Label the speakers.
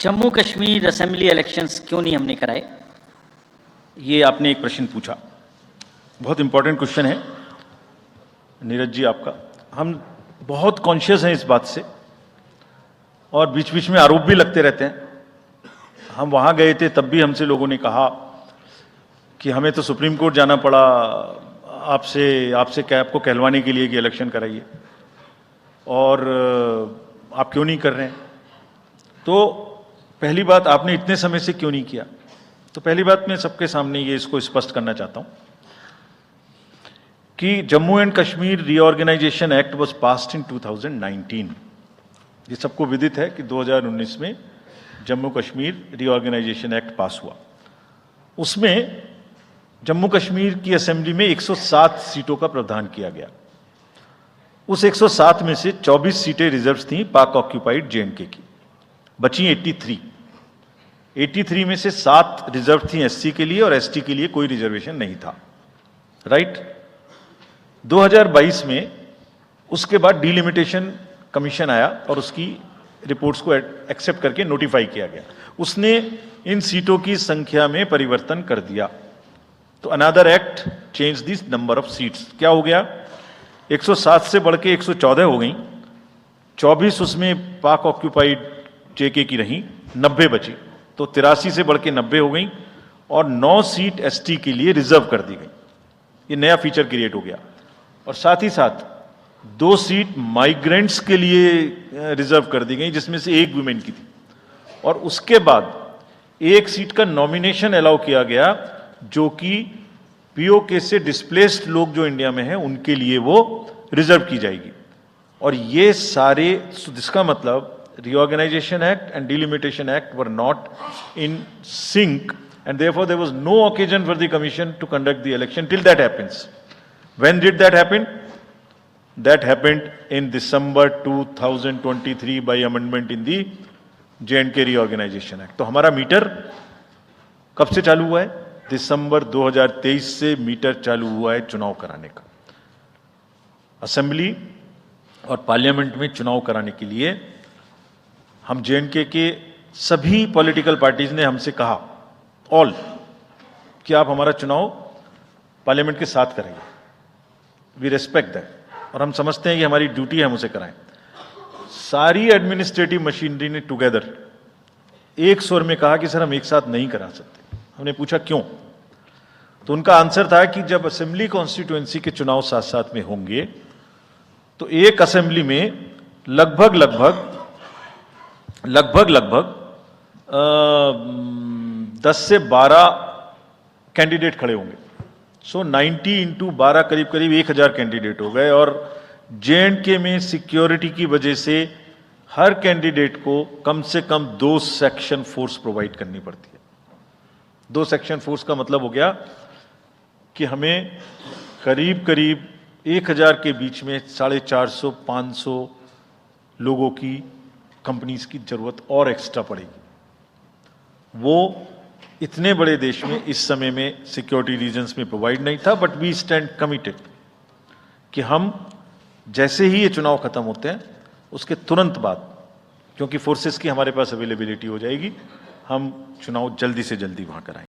Speaker 1: Jammu Kashmir assembly elections क्यों नहीं हमने कराए?
Speaker 2: ये आपने एक प्रश्न पूछा, बहुत इंपॉर्टेंट क्वेश्चन है नीरज जी आपका। हम बहुत कॉन्शियस हैं इस बात से और बीच बीच में आरोप भी लगते रहते हैं। हम वहाँ गए थे तब भी हमसे लोगों ने कहा कि हमें तो सुप्रीम कोर्ट जाना पड़ा आपसे क्या आपको कहलवाने के लिए कि इलेक्शन कराइए, और आप क्यों नहीं कर रहे हैं। तो पहली बात, आपने इतने समय से क्यों नहीं किया? तो पहली बात मैं सबके सामने ये इसको स्पष्ट करना चाहता हूं कि Jammu and Kashmir reorganization act was passed in 2019। ये सबको विदित है कि 2019 में Jammu Kashmir reorganization act pass हुआ। उसमें जम्मू कश्मीर की असेंबली में 107 सीटों का प्रावधान किया गया। उस 107 में से 24 सीटें रिजर्व थीं पाक ऑक्यूपाइड जेएंडके की, बची 83 में से 7 रिजर्व थी एससी के लिए और एसटी के लिए कोई रिजर्वेशन नहीं था, राइट। 2022 में उसके बाद डिलिमिटेशन कमीशन आया और उसकी रिपोर्ट्स को एक्सेप्ट करके नोटिफाई किया गया। उसने इन सीटों की संख्या में परिवर्तन कर दिया। तो another act change this number of seats. क्या हो गया? 107 से बढ़ के 114 हो गई, 24 उसमें पाक ऑक्यूपाइड जेके की रही, 90 बची, तो 83 से बढ़ के 90 हो गई और 9 सीट एसटी के लिए रिजर्व कर दी गई। ये नया फीचर क्रिएट हो गया। और साथ ही साथ 2 सीट माइग्रेंट्स के लिए रिजर्व कर दी गई, जिसमें से 1 वुमेन की थी। और उसके बाद 1 सीट का नॉमिनेशन अलाउ किया गया, जो कि पीओके से डिस्प्लेस्ड लोग जो इंडिया में हैं उनके लिए वो रिजर्व की जाएगी। और ये सारे, जिसका मतलब Reorganization Act and Delimitation Act were not in sync, and therefore there was no occasion for the commission to conduct the election till that happens. When did that happen? That happened in December 2023 by amendment in the J&K Reorganization Act. तो हमारा metre कब से चालू हुआ है? दिसंबर 2023 से metre चालू हुआ है चुनाव कराने का। असेंबली और पार्लियामेंट में चुनाव कराने के लिए हम जेएंडके के सभी पॉलिटिकल पार्टीज ने हमसे कहा, ऑल, कि आप हमारा चुनाव पार्लियामेंट के साथ कराइए। वी रेस्पेक्ट दैट और हम समझते हैं कि हमारी ड्यूटी है, हम उसे कराएं। सारी एडमिनिस्ट्रेटिव मशीनरी ने टुगेदर एक स्वर में कहा कि सर हम एक साथ नहीं करा सकते। हमने पूछा क्यों? तो उनका आंसर था कि जब असेंबली कॉन्स्टिट्यूएंसी के चुनाव साथ साथ में होंगे तो एक असेंबली में लगभग 10 से 12 कैंडिडेट खड़े होंगे। सो 90 इंटू 12 करीब 1000 कैंडिडेट हो गए। और जेएंडके में सिक्योरिटी की वजह से हर कैंडिडेट को कम से कम 2 सेक्शन फोर्स प्रोवाइड करनी पड़ती है। 2 सेक्शन फोर्स का मतलब हो गया कि हमें करीब 1000 के बीच में 450-500 लोगों की, कंपनीज की जरूरत और एक्स्ट्रा पड़ेगी। वो इतने बड़े देश में इस समय में सिक्योरिटी रीजंस में प्रोवाइड नहीं था। बट वी स्टैंड कमिटेड कि हम जैसे ही ये चुनाव खत्म होते हैं उसके तुरंत बाद, क्योंकि फोर्सेस की हमारे पास अवेलेबिलिटी हो जाएगी, हम चुनाव जल्दी से जल्दी वहां कराएंगे।